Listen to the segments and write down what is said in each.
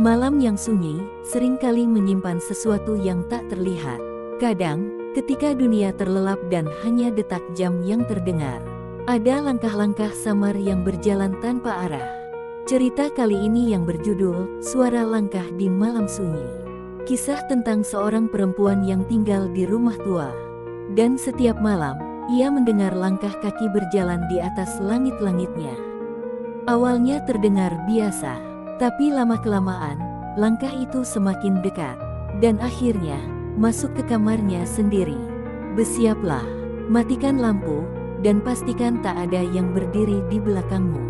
Malam yang sunyi seringkali menyimpan sesuatu yang tak terlihat. Kadang, ketika dunia terlelap dan hanya detak jam yang terdengar, ada langkah-langkah samar yang berjalan tanpa arah. Cerita kali ini yang berjudul Suara Langkah di Malam Sunyi. Kisah tentang seorang perempuan yang tinggal di rumah tua. Dan setiap malam, ia mendengar langkah kaki berjalan di atas langit-langitnya. Awalnya terdengar biasa. Tapi lama-kelamaan, langkah itu semakin dekat, dan akhirnya, masuk ke kamarnya sendiri. Bersiaplah, matikan lampu, dan pastikan tak ada yang berdiri di belakangmu.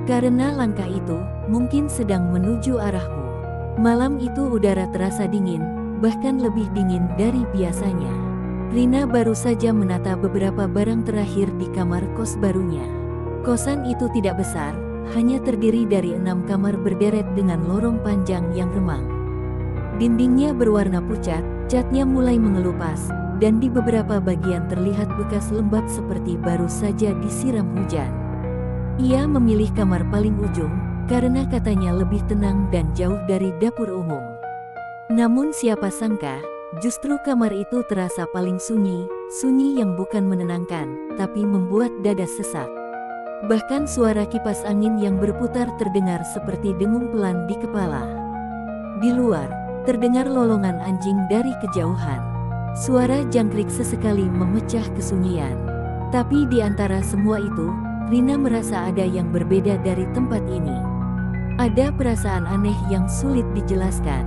Karena langkah itu, mungkin sedang menuju arahmu. Malam itu udara terasa dingin, bahkan lebih dingin dari biasanya. Rina baru saja menata beberapa barang terakhir di kamar kos barunya. Kosan itu tidak besar, hanya terdiri dari 6 kamar berderet dengan lorong panjang yang remang. Dindingnya berwarna pucat, catnya mulai mengelupas, dan di beberapa bagian terlihat bekas lembab seperti baru saja disiram hujan. Ia memilih kamar paling ujung, karena katanya lebih tenang dan jauh dari dapur umum. Namun siapa sangka, justru kamar itu terasa paling sunyi, sunyi yang bukan menenangkan, tapi membuat dada sesak. Bahkan suara kipas angin yang berputar terdengar seperti dengung pelan di kepala. Di luar, terdengar lolongan anjing dari kejauhan. Suara jangkrik sesekali memecah kesunyian. Tapi di antara semua itu, Rina merasa ada yang berbeda dari tempat ini. Ada perasaan aneh yang sulit dijelaskan.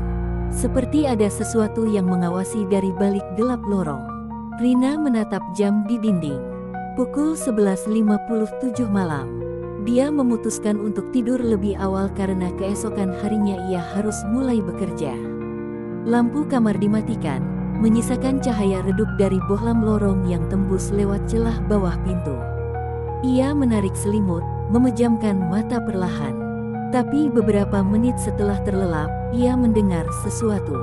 Seperti ada sesuatu yang mengawasi dari balik gelap lorong. Rina menatap jam di dinding. Pukul 11.57 malam. Dia memutuskan untuk tidur lebih awal karena keesokan harinya ia harus mulai bekerja. Lampu kamar dimatikan, menyisakan cahaya redup dari bohlam lorong yang tembus lewat celah bawah pintu. Ia menarik selimut, memejamkan mata perlahan. Tapi beberapa menit setelah terlelap, ia mendengar sesuatu.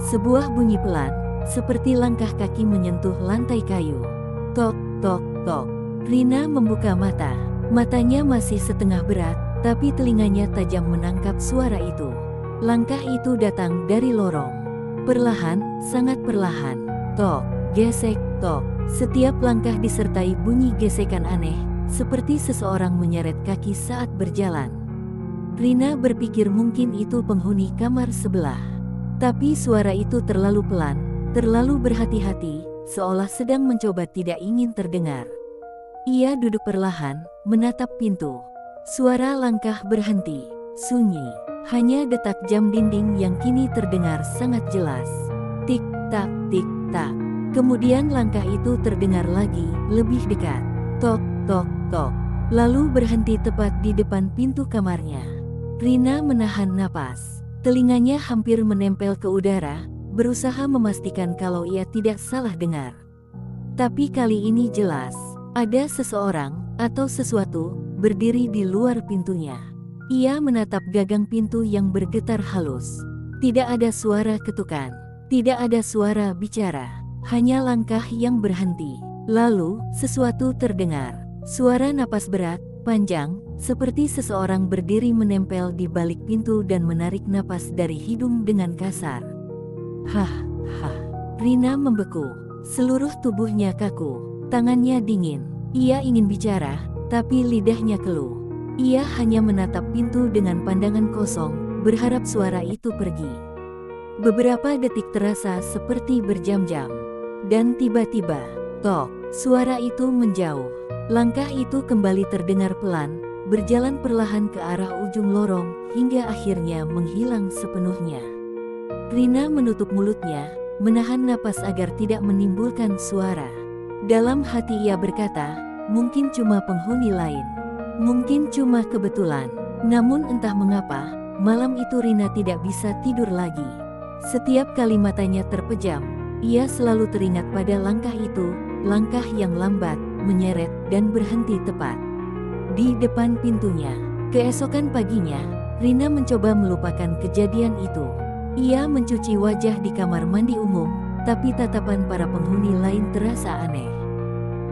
Sebuah bunyi pelan, seperti langkah kaki menyentuh lantai kayu. Tok, tok, tok. Rina membuka mata. Matanya masih setengah berat, tapi telinganya tajam menangkap suara itu. Langkah itu datang dari lorong. Perlahan, sangat perlahan. Tok, gesek, tok. Setiap langkah disertai bunyi gesekan aneh, seperti seseorang menyeret kaki saat berjalan. Rina berpikir mungkin itu penghuni kamar sebelah. Tapi suara itu terlalu pelan, terlalu berhati-hati, seolah sedang mencoba tidak ingin terdengar. Ia duduk perlahan, menatap pintu. Suara langkah berhenti, sunyi. Hanya detak jam dinding yang kini terdengar sangat jelas. Tik-tak, tik-tak. Kemudian langkah itu terdengar lagi, lebih dekat. Tok, tok, tok. Lalu berhenti tepat di depan pintu kamarnya. Rina menahan napas. Telinganya hampir menempel ke udara, berusaha memastikan kalau ia tidak salah dengar. Tapi kali ini jelas, ada seseorang, atau sesuatu, berdiri di luar pintunya. Ia menatap gagang pintu yang bergetar halus. Tidak ada suara ketukan, tidak ada suara bicara, hanya langkah yang berhenti. Lalu, sesuatu terdengar. Suara napas berat, panjang, seperti seseorang berdiri menempel di balik pintu dan menarik napas dari hidung dengan kasar. Hah, hah. Rina membeku. Seluruh tubuhnya kaku. Tangannya dingin. Ia ingin bicara, tapi lidahnya keluh. Ia hanya menatap pintu dengan pandangan kosong, berharap suara itu pergi. Beberapa detik terasa seperti berjam-jam. Dan tiba-tiba, tok, suara itu menjauh. Langkah itu kembali terdengar pelan, berjalan perlahan ke arah ujung lorong, hingga akhirnya menghilang sepenuhnya. Rina menutup mulutnya, menahan napas agar tidak menimbulkan suara. Dalam hati ia berkata, mungkin cuma penghuni lain. Mungkin cuma kebetulan. Namun entah mengapa, malam itu Rina tidak bisa tidur lagi. Setiap kali matanya terpejam, ia selalu teringat pada langkah itu, langkah yang lambat, menyeret, dan berhenti tepat di depan pintunya. Keesokan paginya, Rina mencoba melupakan kejadian itu. Ia mencuci wajah di kamar mandi umum, tapi tatapan para penghuni lain terasa aneh.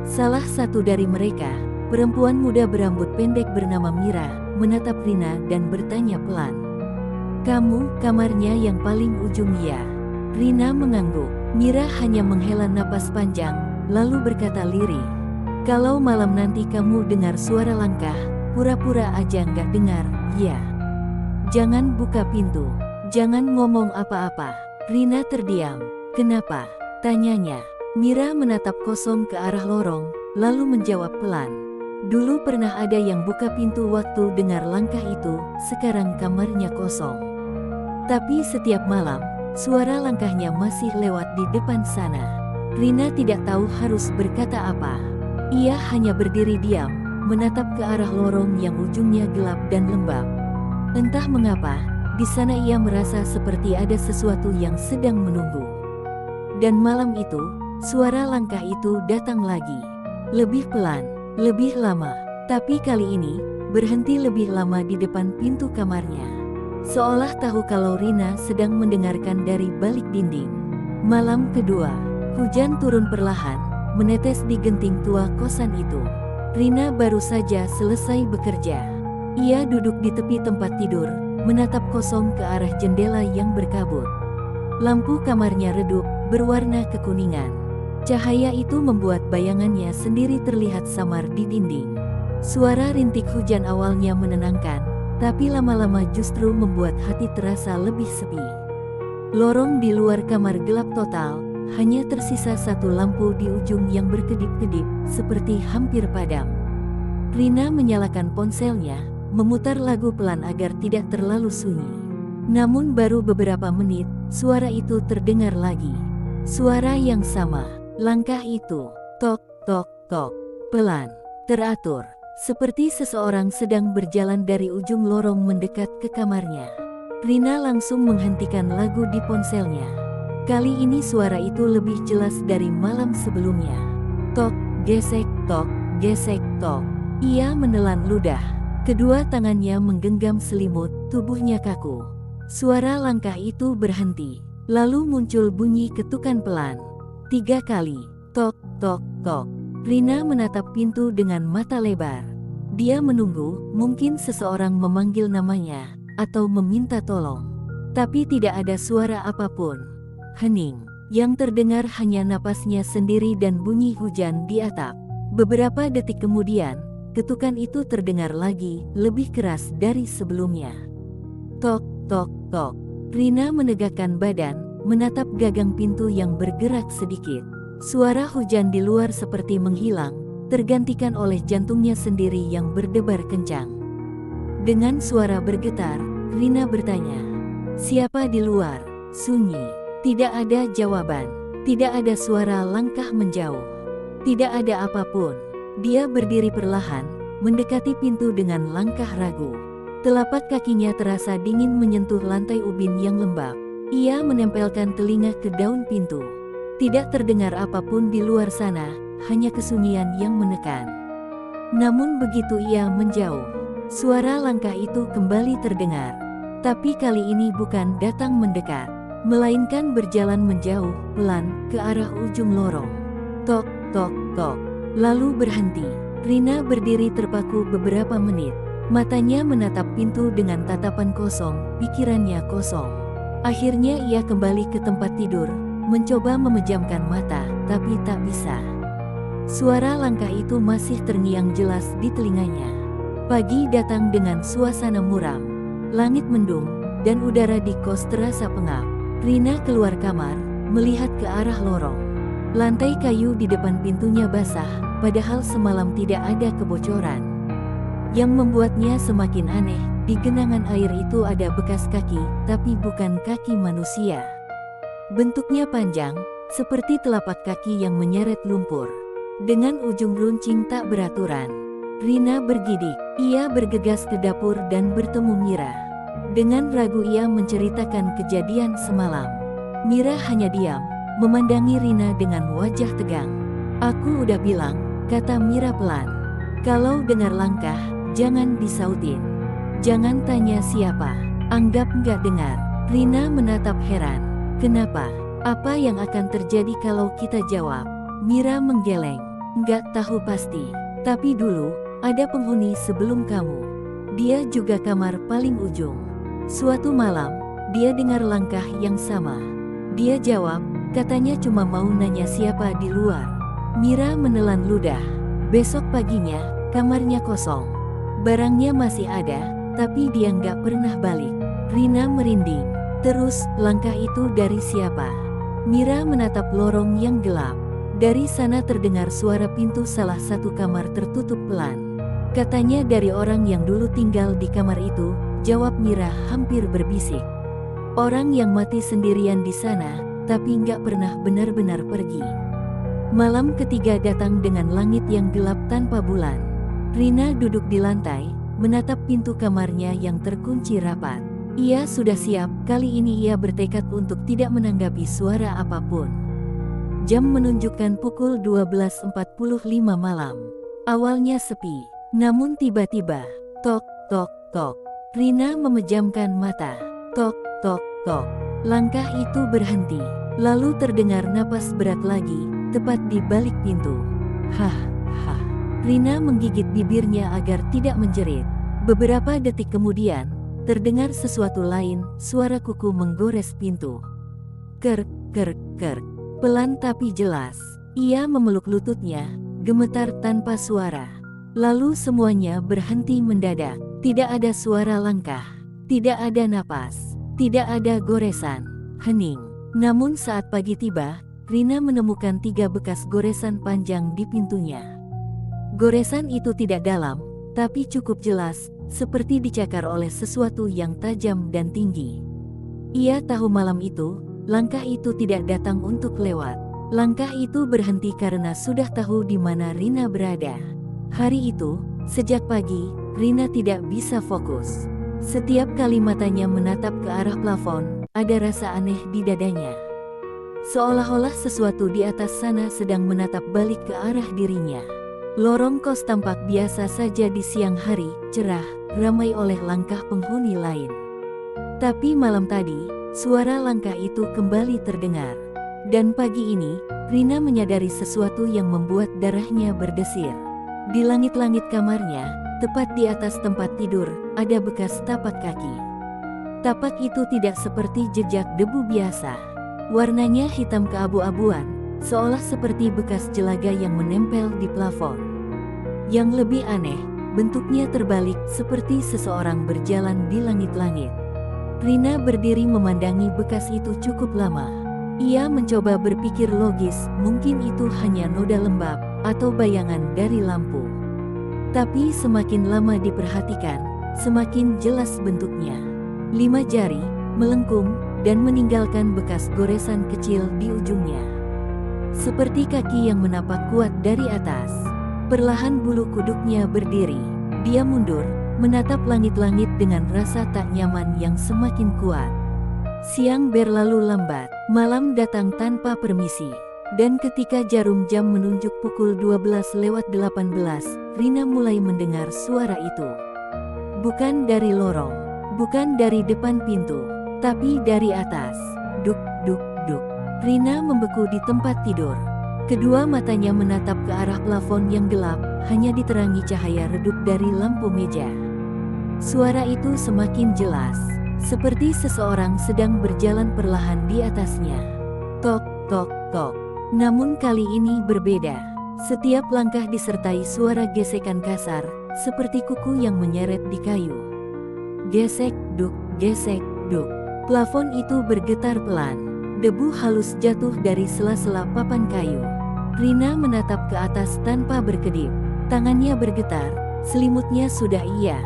Salah satu dari mereka, perempuan muda berambut pendek bernama Mira, menatap Rina dan bertanya pelan. Kamu, kamarnya yang paling ujung ya. Rina mengangguk. Mira hanya menghela napas panjang, lalu berkata lirih. Kalau malam nanti kamu dengar suara langkah, pura-pura aja nggak dengar, ya. Jangan buka pintu. Jangan ngomong apa-apa. Rina terdiam. Kenapa? Tanyanya. Mira menatap kosong ke arah lorong, lalu menjawab pelan. Dulu pernah ada yang buka pintu waktu dengar langkah itu, sekarang kamarnya kosong. Tapi setiap malam, suara langkahnya masih lewat di depan sana. Rina tidak tahu harus berkata apa. Ia hanya berdiri diam, menatap ke arah lorong yang ujungnya gelap dan lembab. Entah mengapa, di sana ia merasa seperti ada sesuatu yang sedang menunggu. Dan malam itu, suara langkah itu datang lagi. Lebih pelan, lebih lama, tapi kali ini, berhenti lebih lama di depan pintu kamarnya. Seolah tahu kalau Rina sedang mendengarkan dari balik dinding. Malam kedua, hujan turun perlahan, menetes di genting tua kosan itu. Rina baru saja selesai bekerja. Ia duduk di tepi tempat tidur, menatap kosong ke arah jendela yang berkabut. Lampu kamarnya redup, berwarna kekuningan. Cahaya itu membuat bayangannya sendiri terlihat samar di dinding. Suara rintik hujan awalnya menenangkan, tapi lama-lama justru membuat hati terasa lebih sepi. Lorong di luar kamar gelap total, hanya tersisa satu lampu di ujung yang berkedip-kedip, seperti hampir padam. Rina menyalakan ponselnya, memutar lagu pelan agar tidak terlalu sunyi. Namun baru beberapa menit, suara itu terdengar lagi. Suara yang sama, langkah itu, tok, tok, tok, pelan, teratur. Seperti seseorang sedang berjalan dari ujung lorong mendekat ke kamarnya. Rina langsung menghentikan lagu di ponselnya. Kali ini suara itu lebih jelas dari malam sebelumnya. Tok, gesek, tok, gesek, tok. Ia menelan ludah. Kedua tangannya menggenggam selimut, tubuhnya kaku. Suara langkah itu berhenti. Lalu muncul bunyi ketukan pelan. 3 kali. Tok, tok, tok. Rina menatap pintu dengan mata lebar. Dia menunggu, mungkin seseorang memanggil namanya, atau meminta tolong. Tapi tidak ada suara apapun. Hening. Yang terdengar hanya napasnya sendiri dan bunyi hujan di atap. Beberapa detik kemudian, ketukan itu terdengar lagi, lebih keras dari sebelumnya. Tok, tok, tok. Rina menegakkan badan, menatap gagang pintu yang bergerak sedikit. Suara hujan di luar seperti menghilang, tergantikan oleh jantungnya sendiri yang berdebar kencang. Dengan suara bergetar, Rina bertanya, "Siapa di luar?" Sunyi. Tidak ada jawaban. Tidak ada suara langkah menjauh. Tidak ada apapun. Dia berdiri perlahan, mendekati pintu dengan langkah ragu. Telapak kakinya terasa dingin menyentuh lantai ubin yang lembab. Ia menempelkan telinga ke daun pintu. Tidak terdengar apapun di luar sana, hanya kesunyian yang menekan. Namun begitu ia menjauh, suara langkah itu kembali terdengar. Tapi kali ini bukan datang mendekat, melainkan berjalan menjauh, pelan, ke arah ujung lorong. Tok, tok, tok. Lalu berhenti. Rina berdiri terpaku beberapa menit. Matanya menatap pintu dengan tatapan kosong, pikirannya kosong. Akhirnya ia kembali ke tempat tidur, mencoba memejamkan mata, tapi tak bisa. Suara langkah itu masih terngiang jelas di telinganya. Pagi datang dengan suasana muram. Langit mendung, dan udara di kos terasa pengap. Rina keluar kamar, melihat ke arah lorong. Lantai kayu di depan pintunya basah, padahal semalam tidak ada kebocoran. Yang membuatnya semakin aneh, di genangan air itu ada bekas kaki, tapi bukan kaki manusia. Bentuknya panjang, seperti telapak kaki yang menyeret lumpur, dengan ujung runcing tak beraturan. Rina bergidik. Ia bergegas ke dapur dan bertemu Mira. Dengan ragu ia menceritakan kejadian semalam. Mira hanya diam, memandangi Rina dengan wajah tegang. "Aku udah bilang," kata Mira pelan. "Kalau dengar langkah, jangan disautin. Jangan tanya siapa. Anggap nggak dengar." Rina menatap heran. "Kenapa? Apa yang akan terjadi kalau kita jawab?" Mira menggeleng. "Nggak tahu pasti. Tapi dulu, ada penghuni sebelum kamu. Dia juga kamar paling ujung. Suatu malam, dia dengar langkah yang sama. Dia jawab, katanya cuma mau nanya siapa di luar. Mira menelan ludah. Besok paginya, kamarnya kosong. Barangnya masih ada, tapi dia nggak pernah balik. Rina merinding. Terus, langkah itu dari siapa? Mira menatap lorong yang gelap. Dari sana terdengar suara pintu salah satu kamar tertutup pelan. Katanya dari orang yang dulu tinggal di kamar itu, jawab Mira hampir berbisik. Orang yang mati sendirian di sana, tapi nggak pernah benar-benar pergi. Malam ketiga datang dengan langit yang gelap tanpa bulan. Rina duduk di lantai, menatap pintu kamarnya yang terkunci rapat. Ia sudah siap, kali ini ia bertekad untuk tidak menanggapi suara apapun. Jam menunjukkan pukul 12.45 malam. Awalnya sepi, namun tiba-tiba, tok, tok, tok. Rina memejamkan mata. Tok, tok, tok. Langkah itu berhenti. Lalu terdengar napas berat lagi, tepat di balik pintu. Hah, hah. Rina menggigit bibirnya agar tidak menjerit. Beberapa detik kemudian, terdengar sesuatu lain, suara kuku menggores pintu. Kerk, kerk, kerk. Pelan tapi jelas. Ia memeluk lututnya, gemetar tanpa suara. Lalu semuanya berhenti mendadak. Tidak ada suara langkah. Tidak ada napas. Tidak ada goresan. Hening. Namun saat pagi tiba, Rina menemukan 3 bekas goresan panjang di pintunya. Goresan itu tidak dalam, tapi cukup jelas, seperti dicakar oleh sesuatu yang tajam dan tinggi. Ia tahu malam itu, langkah itu tidak datang untuk lewat. Langkah itu berhenti karena sudah tahu di mana Rina berada. Hari itu, sejak pagi, Rina tidak bisa fokus. Setiap kali matanya menatap ke arah plafon, ada rasa aneh di dadanya. Seolah-olah sesuatu di atas sana sedang menatap balik ke arah dirinya. Lorong kos tampak biasa saja di siang hari, cerah, ramai oleh langkah penghuni lain. Tapi malam tadi, suara langkah itu kembali terdengar. Dan pagi ini, Rina menyadari sesuatu yang membuat darahnya berdesir. Di langit-langit kamarnya, tepat di atas tempat tidur, ada bekas tapak kaki. Tapak itu tidak seperti jejak debu biasa. Warnanya hitam keabu-abuan, seolah seperti bekas jelaga yang menempel di plafon. Yang lebih aneh, bentuknya terbalik seperti seseorang berjalan di langit-langit. Rina berdiri memandangi bekas itu cukup lama. Ia mencoba berpikir logis, mungkin itu hanya noda lembab atau bayangan dari lampu. Tapi semakin lama diperhatikan, semakin jelas bentuknya. 5 jari, melengkung, dan meninggalkan bekas goresan kecil di ujungnya. Seperti kaki yang menapak kuat dari atas. Perlahan bulu kuduknya berdiri. Dia mundur, menatap langit-langit dengan rasa tak nyaman yang semakin kuat. Siang berlalu lambat, malam datang tanpa permisi. Dan ketika jarum jam menunjuk pukul 12:18, Rina mulai mendengar suara itu. Bukan dari lorong, bukan dari depan pintu, tapi dari atas. Duk, duk, duk. Rina membeku di tempat tidur. Kedua matanya menatap ke arah plafon yang gelap, hanya diterangi cahaya redup dari lampu meja. Suara itu semakin jelas, seperti seseorang sedang berjalan perlahan di atasnya. Tok, tok, tok. Namun kali ini berbeda. Setiap langkah disertai suara gesekan kasar, seperti kuku yang menyeret di kayu. Gesek, duk, gesek, duk. Plafon itu bergetar pelan. Debu halus jatuh dari sela-sela papan kayu. Rina menatap ke atas tanpa berkedip. Tangannya bergetar, selimutnya sudah ia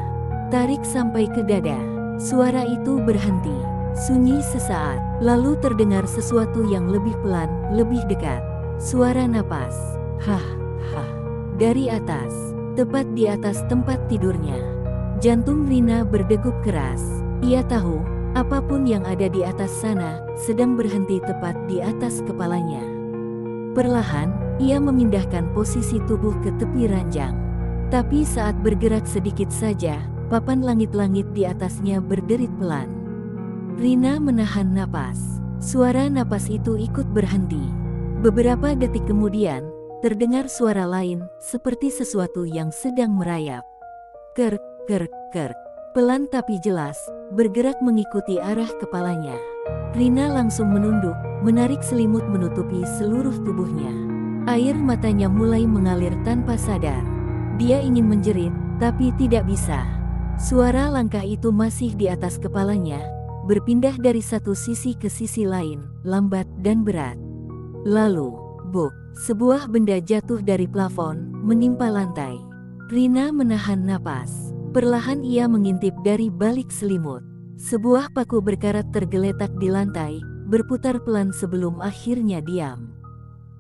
tarik sampai ke dada. Suara itu berhenti, sunyi sesaat, lalu terdengar sesuatu yang lebih pelan, lebih dekat. Suara napas. Hah, hah. Dari atas, tepat di atas tempat tidurnya. Jantung Rina berdegup keras. Ia tahu, apapun yang ada di atas sana, sedang berhenti tepat di atas kepalanya. Perlahan, ia memindahkan posisi tubuh ke tepi ranjang. Tapi saat bergerak sedikit saja, papan langit-langit di atasnya berderit pelan. Rina menahan napas. Suara napas itu ikut berhenti. Beberapa detik kemudian, terdengar suara lain, seperti sesuatu yang sedang merayap. Kerk, kerk, kerk. Pelan tapi jelas, bergerak mengikuti arah kepalanya. Rina langsung menunduk, menarik selimut menutupi seluruh tubuhnya. Air matanya mulai mengalir tanpa sadar. Dia ingin menjerit, tapi tidak bisa. Suara langkah itu masih di atas kepalanya, berpindah dari satu sisi ke sisi lain, lambat dan berat. Lalu, buk, sebuah benda jatuh dari plafon, menimpa lantai. Rina menahan napas. Perlahan ia mengintip dari balik selimut. Sebuah paku berkarat tergeletak di lantai, berputar pelan sebelum akhirnya diam.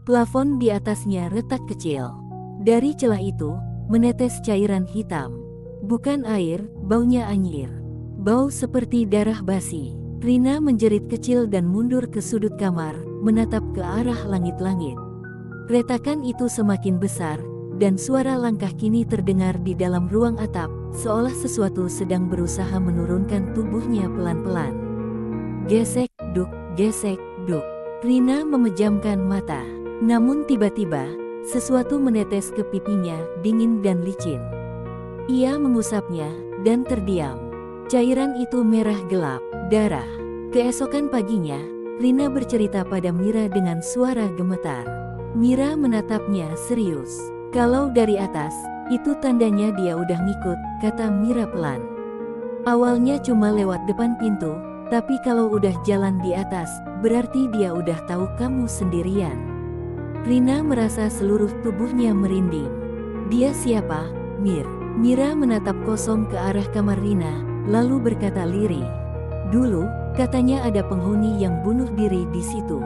Plafon di atasnya retak kecil. Dari celah itu, menetes cairan hitam. Bukan air, baunya anyir. Bau seperti darah basi. Rina menjerit kecil dan mundur ke sudut kamar, menatap ke arah langit-langit. Retakan itu semakin besar, dan suara langkah kini terdengar di dalam ruang atap, seolah sesuatu sedang berusaha menurunkan tubuhnya pelan-pelan. Gesek, duk, gesek, duk. Rina memejamkan mata. Namun tiba-tiba, sesuatu menetes ke pipinya, dingin dan licin. Ia mengusapnya, dan terdiam. Cairan itu merah gelap, darah. Keesokan paginya, Rina bercerita pada Mira dengan suara gemetar. Mira menatapnya serius. Kalau dari atas, itu tandanya dia udah ngikut, kata Mira pelan. Awalnya cuma lewat depan pintu, tapi kalau udah jalan di atas, berarti dia udah tahu kamu sendirian. Rina merasa seluruh tubuhnya merinding. Dia siapa, Mir? Mira menatap kosong ke arah kamar Rina, lalu berkata lirih. Dulu, katanya ada penghuni yang bunuh diri di situ.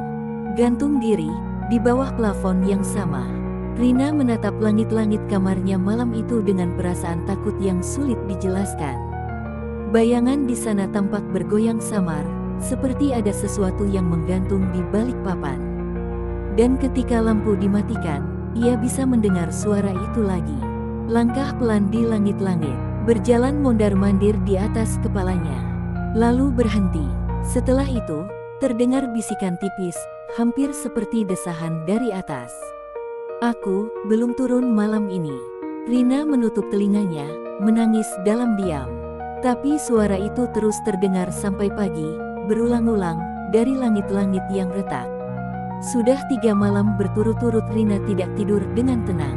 Gantung diri, di bawah plafon yang sama. Rina menatap langit-langit kamarnya malam itu dengan perasaan takut yang sulit dijelaskan. Bayangan di sana tampak bergoyang samar, seperti ada sesuatu yang menggantung di balik papan. Dan ketika lampu dimatikan, ia bisa mendengar suara itu lagi. Langkah pelan di langit-langit, berjalan mondar-mandir di atas kepalanya. Lalu berhenti. Setelah itu, terdengar bisikan tipis, hampir seperti desahan dari atas. Aku belum turun malam ini. Rina menutup telinganya, menangis dalam diam. Tapi suara itu terus terdengar sampai pagi, berulang-ulang, dari langit-langit yang retak. Sudah 3 malam berturut-turut Rina tidak tidur dengan tenang.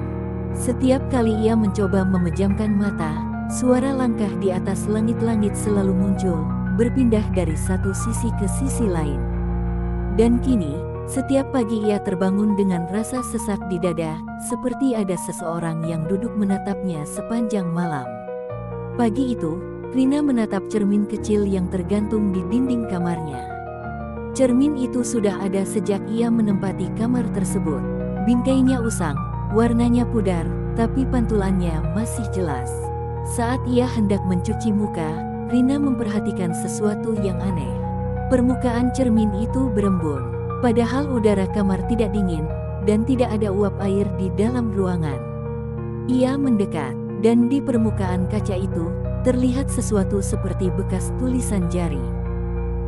Setiap kali ia mencoba memejamkan mata, suara langkah di atas langit-langit selalu muncul, berpindah dari satu sisi ke sisi lain. Dan kini, setiap pagi ia terbangun dengan rasa sesak di dada, seperti ada seseorang yang duduk menatapnya sepanjang malam. Pagi itu, Rina menatap cermin kecil yang tergantung di dinding kamarnya. Cermin itu sudah ada sejak ia menempati kamar tersebut. Bingkainya usang, warnanya pudar, tapi pantulannya masih jelas. Saat ia hendak mencuci muka, Rina memperhatikan sesuatu yang aneh. Permukaan cermin itu berembun. Padahal udara kamar tidak dingin, dan tidak ada uap air di dalam ruangan. Ia mendekat, dan di permukaan kaca itu, terlihat sesuatu seperti bekas tulisan jari.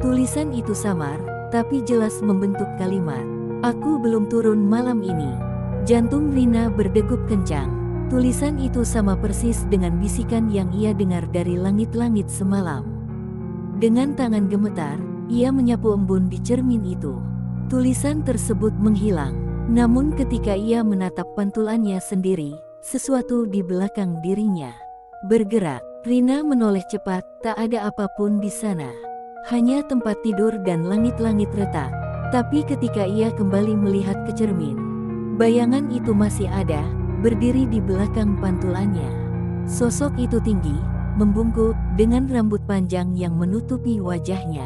Tulisan itu samar, tapi jelas membentuk kalimat. Aku belum turun malam ini. Jantung Rina berdegup kencang. Tulisan itu sama persis dengan bisikan yang ia dengar dari langit-langit semalam. Dengan tangan gemetar, ia menyapu embun di cermin itu. Tulisan tersebut menghilang. Namun ketika ia menatap pantulannya sendiri, sesuatu di belakang dirinya bergerak. Rina menoleh cepat, tak ada apapun di sana. Hanya tempat tidur dan langit-langit retak. Tapi ketika ia kembali melihat ke cermin, bayangan itu masih ada, berdiri di belakang pantulannya. Sosok itu tinggi, membungkuk, dengan rambut panjang yang menutupi wajahnya.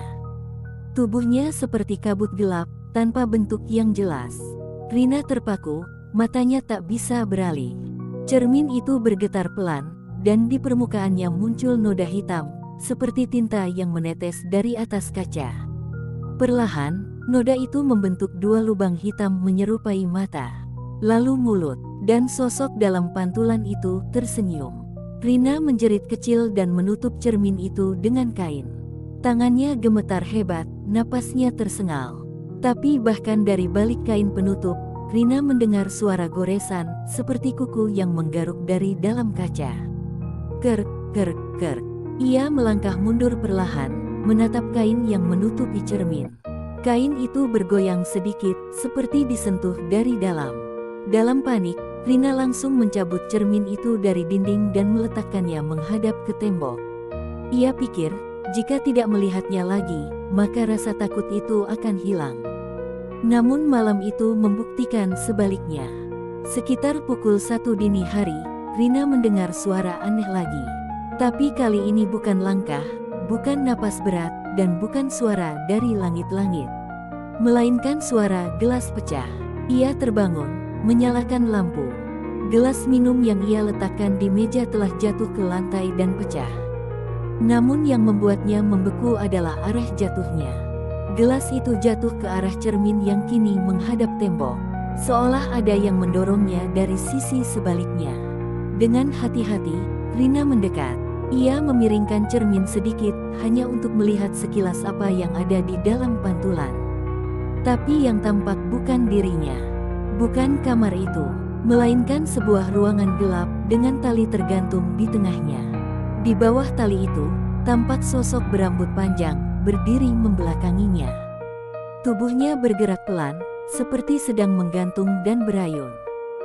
Tubuhnya seperti kabut gelap, tanpa bentuk yang jelas. Rina terpaku, matanya tak bisa beralih. Cermin itu bergetar pelan, dan di permukaannya muncul noda hitam, seperti tinta yang menetes dari atas kaca. Perlahan, noda itu membentuk 2 lubang hitam menyerupai mata. Lalu mulut, dan sosok dalam pantulan itu tersenyum. Rina menjerit kecil dan menutup cermin itu dengan kain. Tangannya gemetar hebat, napasnya tersengal. Tapi bahkan dari balik kain penutup, Rina mendengar suara goresan, seperti kuku yang menggaruk dari dalam kaca. Kerk, kerk, kerk. Ia melangkah mundur perlahan, menatap kain yang menutupi cermin. Kain itu bergoyang sedikit, seperti disentuh dari dalam. Dalam panik, Rina langsung mencabut cermin itu dari dinding dan meletakkannya menghadap ke tembok. Ia pikir, jika tidak melihatnya lagi, maka rasa takut itu akan hilang. Namun malam itu membuktikan sebaliknya. Sekitar pukul 1 dini hari, Rina mendengar suara aneh lagi. Tapi kali ini bukan langkah, bukan napas berat, dan bukan suara dari langit-langit. Melainkan suara gelas pecah. Ia terbangun, menyalakan lampu. Gelas minum yang ia letakkan di meja telah jatuh ke lantai dan pecah. Namun yang membuatnya membeku adalah arah jatuhnya. Gelas itu jatuh ke arah cermin yang kini menghadap tembok, seolah ada yang mendorongnya dari sisi sebaliknya. Dengan hati-hati, Rina mendekat. Ia memiringkan cermin sedikit, hanya untuk melihat sekilas apa yang ada di dalam pantulan. Tapi yang tampak bukan dirinya. Bukan kamar itu, melainkan sebuah ruangan gelap dengan tali tergantung di tengahnya. Di bawah tali itu, tampak sosok berambut panjang, berdiri membelakanginya. Tubuhnya bergerak pelan, seperti sedang menggantung dan berayun.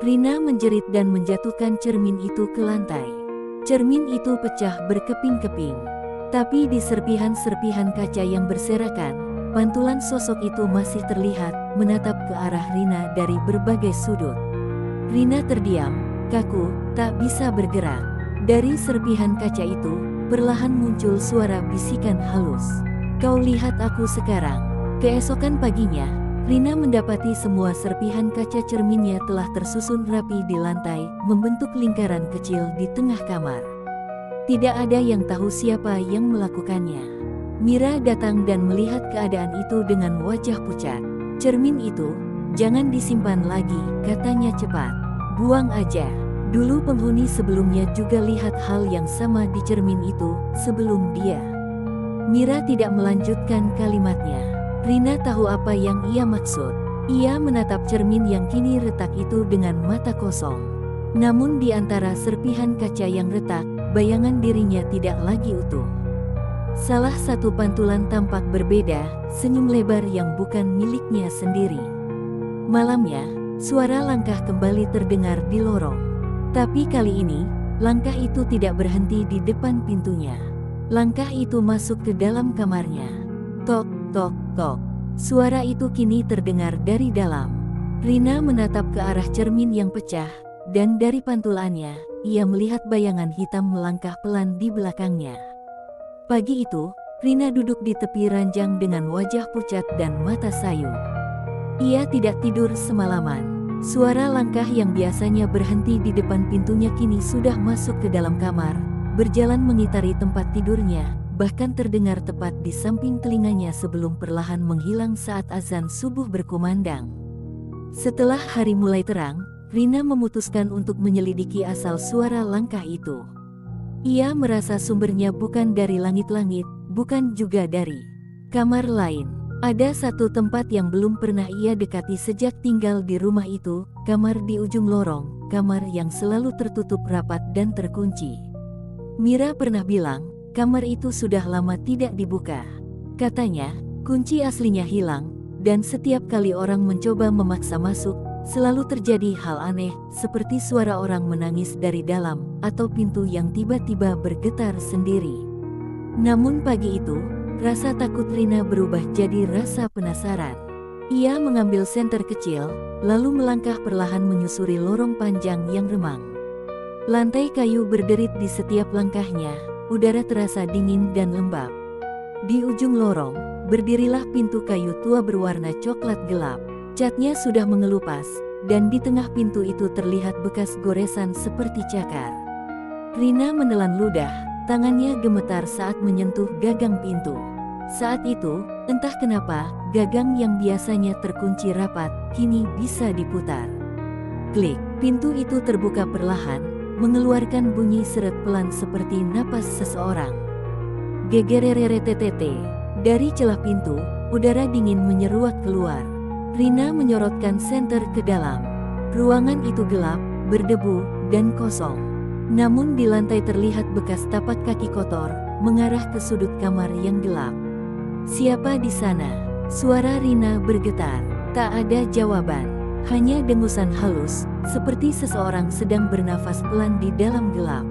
Rina menjerit dan menjatuhkan cermin itu ke lantai. Cermin itu pecah berkeping-keping. Tapi di serpihan-serpihan kaca yang berserakan, pantulan sosok itu masih terlihat, menatap ke arah Rina dari berbagai sudut. Rina terdiam, kaku, tak bisa bergerak. Dari serpihan kaca itu, perlahan muncul suara bisikan halus. "Kau lihat aku sekarang." Keesokan paginya, Rina mendapati semua serpihan kaca cerminnya telah tersusun rapi di lantai, membentuk lingkaran kecil di tengah kamar. Tidak ada yang tahu siapa yang melakukannya. Mira datang dan melihat keadaan itu dengan wajah pucat. "Cermin itu, jangan disimpan lagi," katanya cepat. "Buang aja. Dulu penghuni sebelumnya juga lihat hal yang sama di cermin itu, sebelum dia." Mira tidak melanjutkan kalimatnya. Rina tahu apa yang ia maksud. Ia menatap cermin yang kini retak itu dengan mata kosong. Namun di antara serpihan kaca yang retak, bayangan dirinya tidak lagi utuh. Salah satu pantulan tampak berbeda, senyum lebar yang bukan miliknya sendiri. Malamnya, suara langkah kembali terdengar di lorong. Tapi kali ini, langkah itu tidak berhenti di depan pintunya. Langkah itu masuk ke dalam kamarnya. Tok, tok, tok. Suara itu kini terdengar dari dalam. Rina menatap ke arah cermin yang pecah, dan dari pantulannya, ia melihat bayangan hitam melangkah pelan di belakangnya. Pagi itu, Rina duduk di tepi ranjang dengan wajah pucat dan mata sayu. Ia tidak tidur semalaman. Suara langkah yang biasanya berhenti di depan pintunya kini sudah masuk ke dalam kamar, berjalan mengitari tempat tidurnya, bahkan terdengar tepat di samping telinganya sebelum perlahan menghilang saat azan subuh berkumandang. Setelah hari mulai terang, Rina memutuskan untuk menyelidiki asal suara langkah itu. Ia merasa sumbernya bukan dari langit-langit, bukan juga dari kamar lain. Ada satu tempat yang belum pernah ia dekati sejak tinggal di rumah itu, kamar di ujung lorong, kamar yang selalu tertutup rapat dan terkunci. Mira pernah bilang, kamar itu sudah lama tidak dibuka. Katanya, kunci aslinya hilang, dan setiap kali orang mencoba memaksa masuk, selalu terjadi hal aneh, seperti suara orang menangis dari dalam, atau pintu yang tiba-tiba bergetar sendiri. Namun pagi itu, rasa takut Rina berubah jadi rasa penasaran. Ia mengambil senter kecil, lalu melangkah perlahan menyusuri lorong panjang yang remang. Lantai kayu berderit di setiap langkahnya, udara terasa dingin dan lembab. Di ujung lorong, berdirilah pintu kayu tua berwarna coklat gelap. Catnya sudah mengelupas, dan di tengah pintu itu terlihat bekas goresan seperti cakar. Rina menelan ludah, tangannya gemetar saat menyentuh gagang pintu. Saat itu, entah kenapa, gagang yang biasanya terkunci rapat, kini bisa diputar. Klik, pintu itu terbuka perlahan, mengeluarkan bunyi seret pelan seperti napas seseorang. Gegerereretetete. Dari celah pintu, udara dingin menyeruak keluar. Rina menyorotkan senter ke dalam. Ruangan itu gelap, berdebu, dan kosong. Namun di lantai terlihat bekas tapak kaki kotor, mengarah ke sudut kamar yang gelap. "Siapa di sana?" Suara Rina bergetar. Tak ada jawaban, hanya dengusan halus, seperti seseorang sedang bernafas pelan di dalam gelap.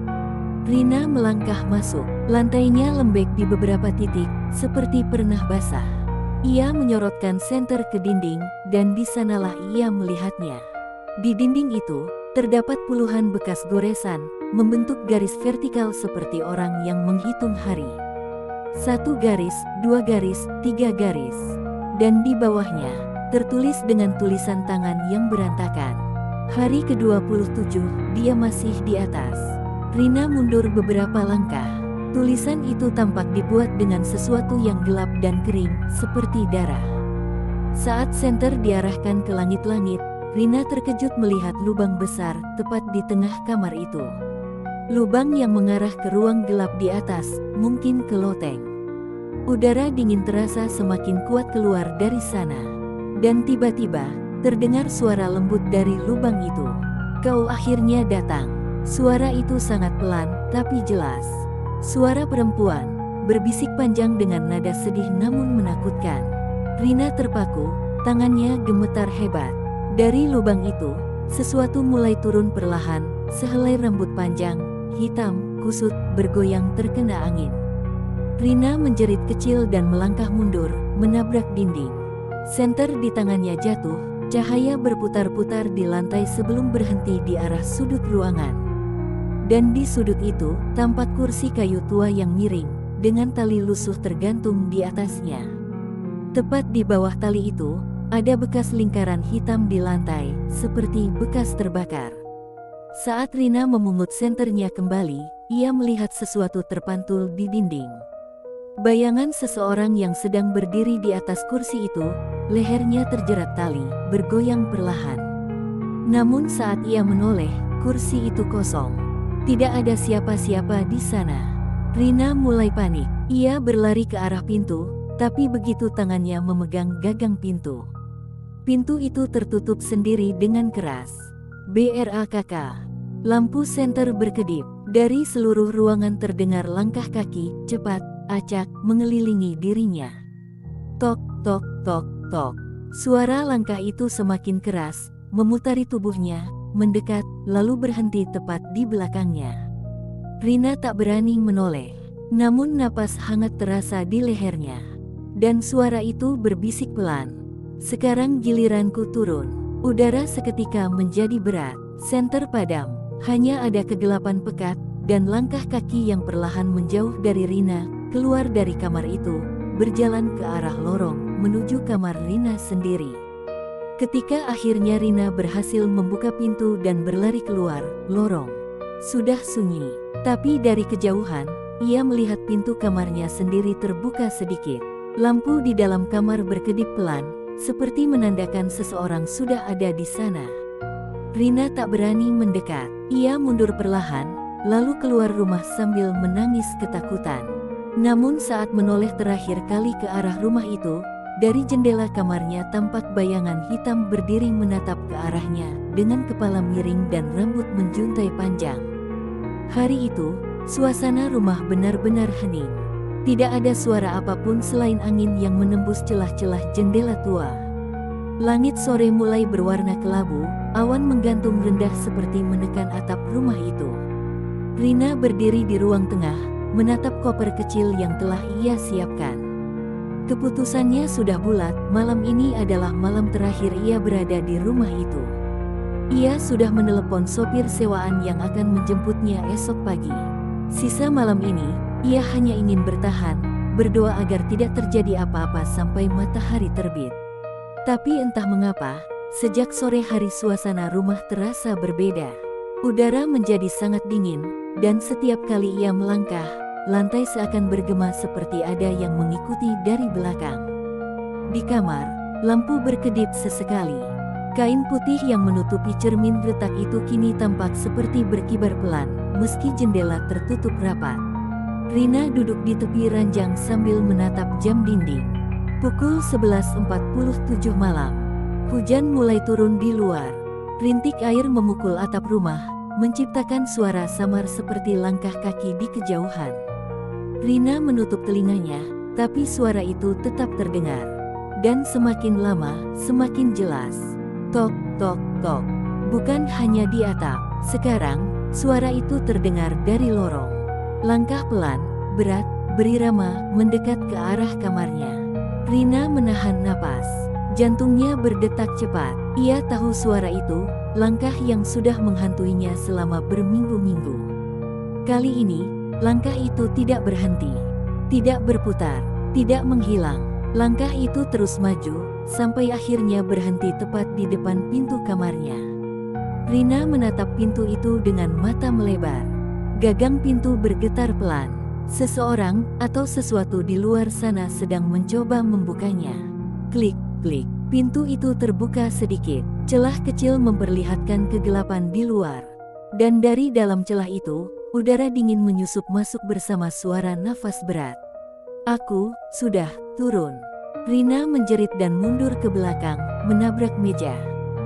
Rina melangkah masuk. Lantainya lembek di beberapa titik, seperti pernah basah. Ia menyorotkan senter ke dinding, dan di sanalah ia melihatnya. Di dinding itu, terdapat puluhan bekas goresan, membentuk garis vertikal seperti orang yang menghitung hari. 1 garis, 2 garis, 3 garis. Dan di bawahnya, tertulis dengan tulisan tangan yang berantakan. Hari ke-27, dia masih di atas. Rina mundur beberapa langkah. Tulisan itu tampak dibuat dengan sesuatu yang gelap dan kering, seperti darah. Saat senter diarahkan ke langit-langit, Rina terkejut melihat lubang besar tepat di tengah kamar itu. Lubang yang mengarah ke ruang gelap di atas, mungkin ke loteng. Udara dingin terasa semakin kuat keluar dari sana. Dan tiba-tiba, terdengar suara lembut dari lubang itu. "Kau akhirnya datang." Suara itu sangat pelan, tapi jelas. Suara perempuan, berbisik panjang dengan nada sedih namun menakutkan. Rina terpaku, tangannya gemetar hebat. Dari lubang itu, sesuatu mulai turun perlahan, sehelai rambut panjang, hitam, kusut, bergoyang terkena angin. Rina menjerit kecil dan melangkah mundur, menabrak dinding. Senter di tangannya jatuh, cahaya berputar-putar di lantai sebelum berhenti di arah sudut ruangan. Dan di sudut itu, tampak kursi kayu tua yang miring, dengan tali lusuh tergantung di atasnya. Tepat di bawah tali itu, ada bekas lingkaran hitam di lantai, seperti bekas terbakar. Saat Rina memungut senternya kembali, ia melihat sesuatu terpantul di dinding. Bayangan seseorang yang sedang berdiri di atas kursi itu, lehernya terjerat tali, bergoyang perlahan. Namun saat ia menoleh, kursi itu kosong. Tidak ada siapa-siapa di sana. Rina mulai panik. Ia berlari ke arah pintu, tapi begitu tangannya memegang gagang pintu. Pintu itu tertutup sendiri dengan keras. Brakk. Lampu senter berkedip. Dari seluruh ruangan terdengar langkah kaki, cepat, acak, mengelilingi dirinya. Tok, tok, tok, tok. Suara langkah itu semakin keras, memutari tubuhnya, mendekat, lalu berhenti tepat di belakangnya. Rina tak berani menoleh, namun napas hangat terasa di lehernya. Dan suara itu berbisik pelan. "Sekarang giliranku turun." Udara seketika menjadi berat, senter padam. Hanya ada kegelapan pekat, dan langkah kaki yang perlahan menjauh dari Rina, keluar dari kamar itu, berjalan ke arah lorong, menuju kamar Rina sendiri. Ketika akhirnya Rina berhasil membuka pintu dan berlari keluar, lorong sudah sunyi. Tapi dari kejauhan, ia melihat pintu kamarnya sendiri terbuka sedikit. Lampu di dalam kamar berkedip pelan, seperti menandakan seseorang sudah ada di sana. Rina tak berani mendekat. Ia mundur perlahan, lalu keluar rumah sambil menangis ketakutan. Namun saat menoleh terakhir kali ke arah rumah itu, dari jendela kamarnya tampak bayangan hitam berdiri menatap ke arahnya, dengan kepala miring dan rambut menjuntai panjang. Hari itu, suasana rumah benar-benar hening. Tidak ada suara apapun selain angin yang menembus celah-celah jendela tua. Langit sore mulai berwarna kelabu, awan menggantung rendah seperti menekan atap rumah itu. Rina berdiri di ruang tengah, menatap koper kecil yang telah ia siapkan. Keputusannya sudah bulat, malam ini adalah malam terakhir ia berada di rumah itu. Ia sudah menelepon sopir sewaan yang akan menjemputnya esok pagi. Sisa malam ini, ia hanya ingin bertahan, berdoa agar tidak terjadi apa-apa sampai matahari terbit. Tapi entah mengapa, sejak sore hari suasana rumah terasa berbeda. Udara menjadi sangat dingin, dan setiap kali ia melangkah, lantai seakan bergema seperti ada yang mengikuti dari belakang. Di kamar, lampu berkedip sesekali. Kain putih yang menutupi cermin retak itu kini tampak seperti berkibar pelan, meski jendela tertutup rapat. Rina duduk di tepi ranjang sambil menatap jam dinding. Pukul 11.47 malam. Hujan mulai turun di luar. Rintik air memukul atap rumah, menciptakan suara samar seperti langkah kaki di kejauhan. Rina menutup telinganya, tapi suara itu tetap terdengar. Dan semakin lama, semakin jelas. Tok, tok, tok. Bukan hanya di atap. Sekarang, suara itu terdengar dari lorong. Langkah pelan, berat, berirama, mendekat ke arah kamarnya. Rina menahan napas. Jantungnya berdetak cepat. Ia tahu suara itu, langkah yang sudah menghantuinya selama berminggu-minggu. Kali ini, langkah itu tidak berhenti. Tidak berputar, tidak menghilang. Langkah itu terus maju, sampai akhirnya berhenti tepat di depan pintu kamarnya. Rina menatap pintu itu dengan mata melebar. Gagang pintu bergetar pelan. Seseorang atau sesuatu di luar sana sedang mencoba membukanya. Klik, klik. Pintu itu terbuka sedikit. Celah kecil memperlihatkan kegelapan di luar. Dan dari dalam celah itu, udara dingin menyusup masuk bersama suara nafas berat. Aku sudah turun. Rina menjerit dan mundur ke belakang, menabrak meja.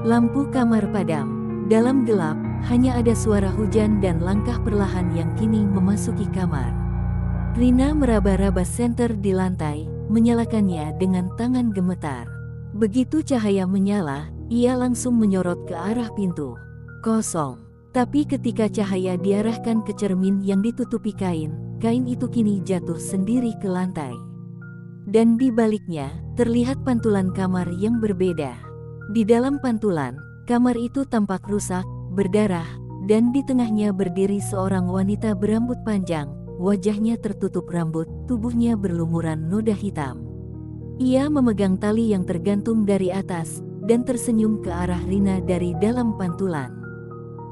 Lampu kamar padam. Dalam gelap, hanya ada suara hujan dan langkah perlahan yang kini memasuki kamar. Rina meraba-raba senter di lantai, menyalakannya dengan tangan gemetar. Begitu cahaya menyala, ia langsung menyorot ke arah pintu. Kosong. Tapi ketika cahaya diarahkan ke cermin yang ditutupi kain, kain itu kini jatuh sendiri ke lantai. Dan di baliknya, terlihat pantulan kamar yang berbeda. Di dalam pantulan, kamar itu tampak rusak, berdarah, dan di tengahnya berdiri seorang wanita berambut panjang, wajahnya tertutup rambut, tubuhnya berlumuran noda hitam. Ia memegang tali yang tergantung dari atas, dan tersenyum ke arah Rina dari dalam pantulan.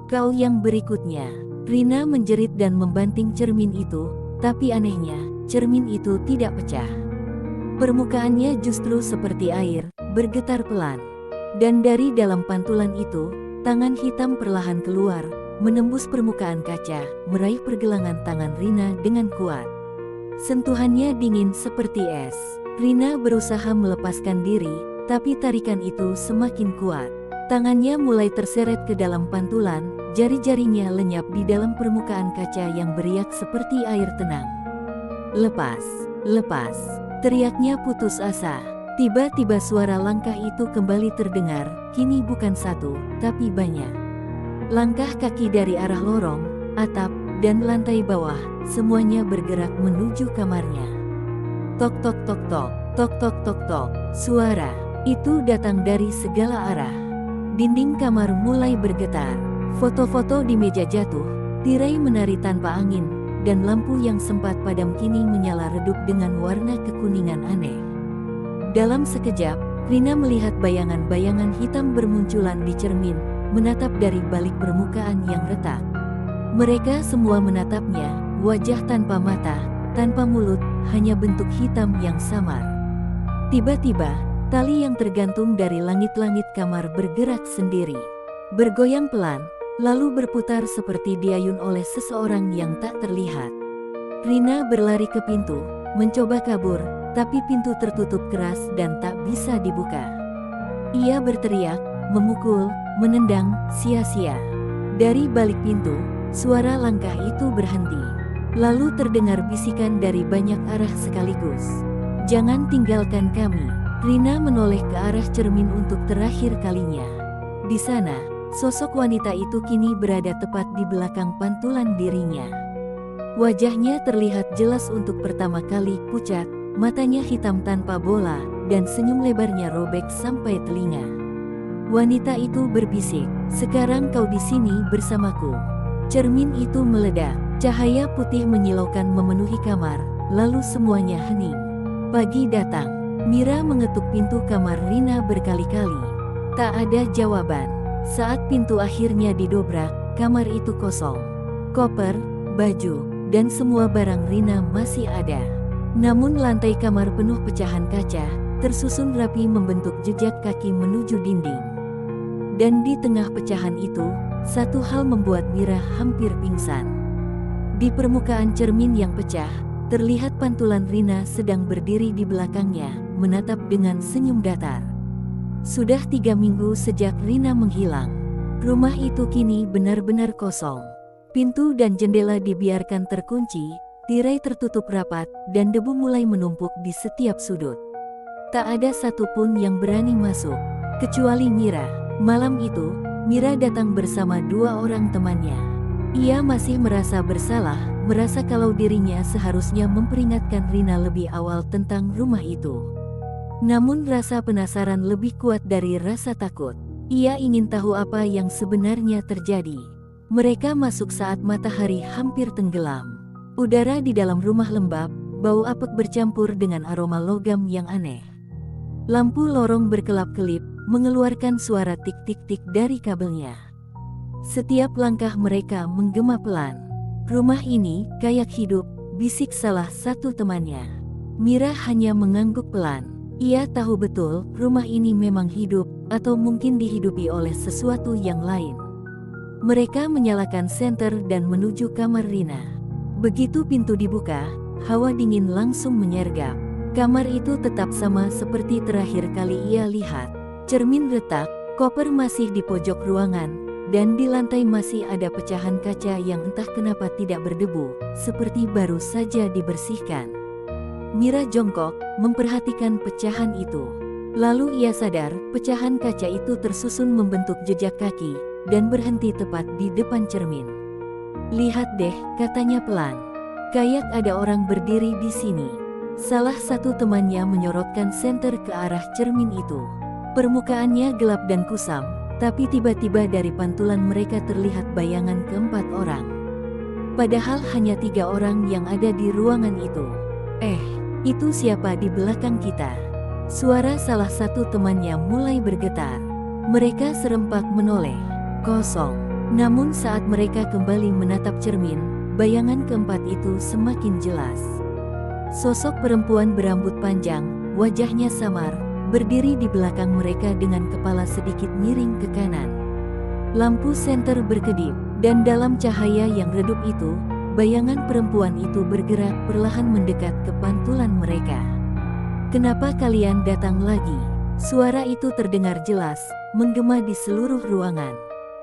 Kau yang berikutnya. Rina menjerit dan membanting cermin itu, tapi anehnya, cermin itu tidak pecah. Permukaannya justru seperti air, bergetar pelan. Dan dari dalam pantulan itu, tangan hitam perlahan keluar, menembus permukaan kaca, meraih pergelangan tangan Rina dengan kuat. Sentuhannya dingin seperti es. Rina berusaha melepaskan diri, tapi tarikan itu semakin kuat. Tangannya mulai terseret ke dalam pantulan, jari-jarinya lenyap di dalam permukaan kaca yang beriak seperti air tenang. Lepas, lepas, teriaknya putus asa. Tiba-tiba suara langkah itu kembali terdengar, kini bukan satu, tapi banyak. Langkah kaki dari arah lorong, atap, dan lantai bawah, semuanya bergerak menuju kamarnya. Tok tok tok tok, tok tok tok tok, suara itu datang dari segala arah. Dinding kamar mulai bergetar, foto-foto di meja jatuh, tirai menari tanpa angin, dan lampu yang sempat padam kini menyala redup dengan warna kekuningan aneh. Dalam sekejap, Rina melihat bayangan-bayangan hitam bermunculan di cermin, menatap dari balik permukaan yang retak. Mereka semua menatapnya, wajah tanpa mata, tanpa mulut, hanya bentuk hitam yang samar. Tiba-tiba, tali yang tergantung dari langit-langit kamar bergerak sendiri. Bergoyang pelan, lalu berputar seperti diayun oleh seseorang yang tak terlihat. Rina berlari ke pintu, mencoba kabur, tapi pintu tertutup keras dan tak bisa dibuka. Ia berteriak, memukul, menendang, sia-sia. Dari balik pintu, suara langkah itu berhenti. Lalu terdengar bisikan dari banyak arah sekaligus. Jangan tinggalkan kami. Rina menoleh ke arah cermin untuk terakhir kalinya. Di sana, sosok wanita itu kini berada tepat di belakang pantulan dirinya. Wajahnya terlihat jelas untuk pertama kali, pucat, matanya hitam tanpa bola, dan senyum lebarnya robek sampai telinga. Wanita itu berbisik, "Sekarang kau di sini bersamaku." Cermin itu meledak. Cahaya putih menyilaukan memenuhi kamar, lalu semuanya hening. Pagi datang. Mira mengetuk pintu kamar Rina berkali-kali. Tak ada jawaban. Saat pintu akhirnya didobrak, kamar itu kosong. Koper, baju, dan semua barang Rina masih ada. Namun lantai kamar penuh pecahan kaca, tersusun rapi membentuk jejak kaki menuju dinding. Dan di tengah pecahan itu, satu hal membuat Mira hampir pingsan. Di permukaan cermin yang pecah, terlihat pantulan Rina sedang berdiri di belakangnya, menatap dengan senyum datar. Sudah 3 minggu sejak Rina menghilang. Rumah itu kini benar-benar kosong. Pintu dan jendela dibiarkan terkunci, tirai tertutup rapat, dan debu mulai menumpuk di setiap sudut. Tak ada satupun yang berani masuk, kecuali Mira. Malam itu, Mira datang bersama 2 orang temannya. Ia masih merasa bersalah, merasa kalau dirinya seharusnya memperingatkan Rina lebih awal tentang rumah itu. Namun rasa penasaran lebih kuat dari rasa takut. Ia ingin tahu apa yang sebenarnya terjadi. Mereka masuk saat matahari hampir tenggelam. Udara di dalam rumah lembab, bau apek bercampur dengan aroma logam yang aneh. Lampu lorong berkelap-kelip, mengeluarkan suara tik-tik-tik dari kabelnya. Setiap langkah mereka menggema pelan. Rumah ini kayak hidup, bisik salah satu temannya. Mira hanya mengangguk pelan. Ia tahu betul rumah ini memang hidup, atau mungkin dihidupi oleh sesuatu yang lain. Mereka menyalakan senter dan menuju kamar Rina. Begitu pintu dibuka, hawa dingin langsung menyergap. Kamar itu tetap sama seperti terakhir kali ia lihat. Cermin retak, koper masih di pojok ruangan, dan di lantai masih ada pecahan kaca yang entah kenapa tidak berdebu, seperti baru saja dibersihkan. Mira jongkok, memperhatikan pecahan itu. Lalu ia sadar, pecahan kaca itu tersusun membentuk jejak kaki, dan berhenti tepat di depan cermin. "Lihat deh," katanya pelan. "Kayak ada orang berdiri di sini." Salah satu temannya menyorotkan senter ke arah cermin itu. Permukaannya gelap dan kusam, tapi tiba-tiba dari pantulan mereka terlihat bayangan keempat orang. Padahal hanya 3 orang yang ada di ruangan itu. Itu siapa di belakang kita?" Suara salah satu temannya mulai bergetar. Mereka serempak menoleh. Kosong. Namun saat mereka kembali menatap cermin, bayangan keempat itu semakin jelas. Sosok perempuan berambut panjang, wajahnya samar, berdiri di belakang mereka dengan kepala sedikit miring ke kanan. Lampu senter berkedip, dan dalam cahaya yang redup itu, bayangan perempuan itu bergerak perlahan mendekat ke pantulan mereka. "Kenapa kalian datang lagi?" Suara itu terdengar jelas, menggema di seluruh ruangan.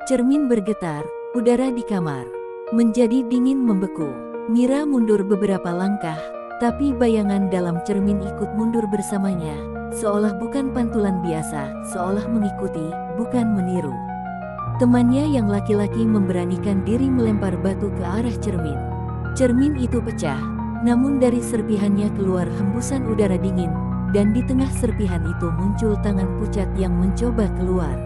Cermin bergetar, udara di kamar menjadi dingin membeku. Mira mundur beberapa langkah, tapi bayangan dalam cermin ikut mundur bersamanya, seolah bukan pantulan biasa, seolah mengikuti, bukan meniru. Temannya yang laki-laki memberanikan diri melempar batu ke arah cermin. Cermin itu pecah, namun dari serpihannya keluar hembusan udara dingin, dan di tengah serpihan itu muncul tangan pucat yang mencoba keluar.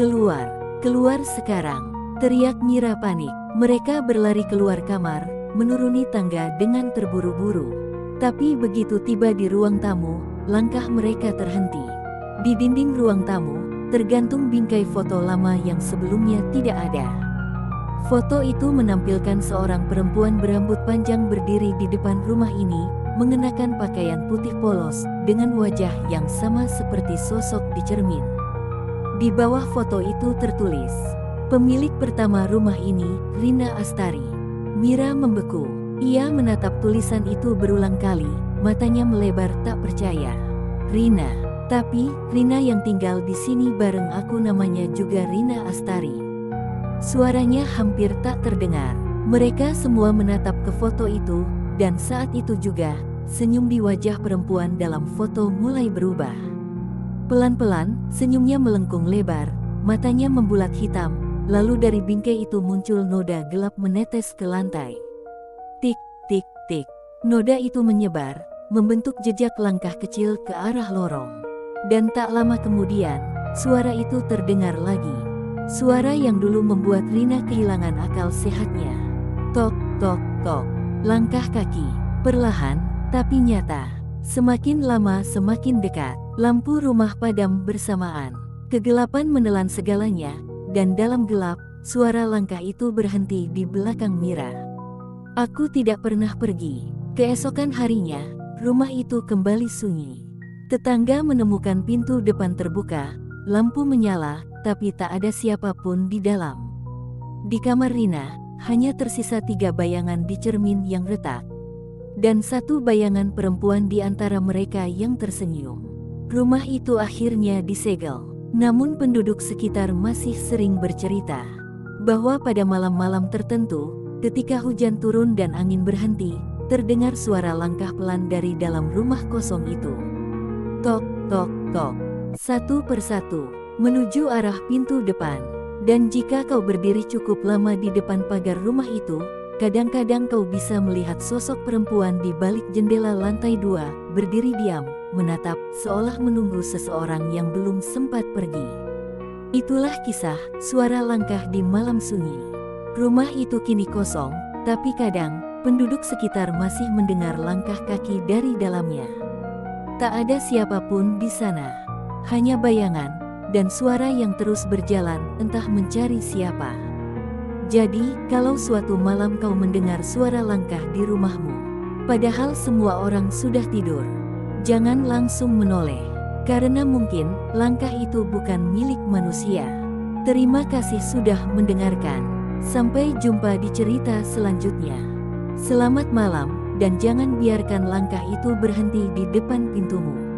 "Keluar! Keluar sekarang!" teriak Mira panik. Mereka berlari keluar kamar, menuruni tangga dengan terburu-buru. Tapi begitu tiba di ruang tamu, langkah mereka terhenti. Di dinding ruang tamu, tergantung bingkai foto lama yang sebelumnya tidak ada. Foto itu menampilkan seorang perempuan berambut panjang berdiri di depan rumah ini, mengenakan pakaian putih polos, dengan wajah yang sama seperti sosok di cermin. Di bawah foto itu tertulis, "Pemilik pertama rumah ini, Rina Astari." Mira membeku. Ia menatap tulisan itu berulang kali, matanya melebar tak percaya. "Rina. Tapi, Rina yang tinggal di sini bareng aku namanya juga Rina Astari." Suaranya hampir tak terdengar. Mereka semua menatap ke foto itu, dan saat itu juga, senyum di wajah perempuan dalam foto mulai berubah. Pelan-pelan, senyumnya melengkung lebar, matanya membulat hitam, lalu dari bingkai itu muncul noda gelap menetes ke lantai. Tik, tik, tik. Noda itu menyebar, membentuk jejak langkah kecil ke arah lorong. Dan tak lama kemudian, suara itu terdengar lagi. Suara yang dulu membuat Rina kehilangan akal sehatnya. Tok, tok, tok. Langkah kaki, perlahan, tapi nyata. Semakin lama semakin dekat. Lampu rumah padam bersamaan. Kegelapan menelan segalanya, dan dalam gelap, suara langkah itu berhenti di belakang Mira. "Aku tidak pernah pergi." Keesokan harinya, rumah itu kembali sunyi. Tetangga menemukan pintu depan terbuka, lampu menyala, tapi tak ada siapapun di dalam. Di kamar Rina, hanya tersisa 3 bayangan di cermin yang retak. Dan 1 bayangan perempuan di antara mereka yang tersenyum. Rumah itu akhirnya disegel. Namun penduduk sekitar masih sering bercerita bahwa pada malam-malam tertentu, ketika hujan turun dan angin berhenti, terdengar suara langkah pelan dari dalam rumah kosong itu. Tok, tok, tok. Satu persatu, menuju arah pintu depan. Dan jika kau berdiri cukup lama di depan pagar rumah itu, kadang-kadang kau bisa melihat sosok perempuan di balik jendela lantai 2, berdiri diam, menatap, seolah menunggu seseorang yang belum sempat pergi. Itulah kisah suara langkah di malam sunyi. Rumah itu kini kosong, tapi kadang penduduk sekitar masih mendengar langkah kaki dari dalamnya. Tak ada siapapun di sana, hanya bayangan dan suara yang terus berjalan, entah mencari siapa. Jadi, kalau suatu malam kau mendengar suara langkah di rumahmu, padahal semua orang sudah tidur, jangan langsung menoleh, karena mungkin langkah itu bukan milik manusia. Terima kasih sudah mendengarkan. Sampai jumpa di cerita selanjutnya. Selamat malam, dan jangan biarkan langkah itu berhenti di depan pintumu.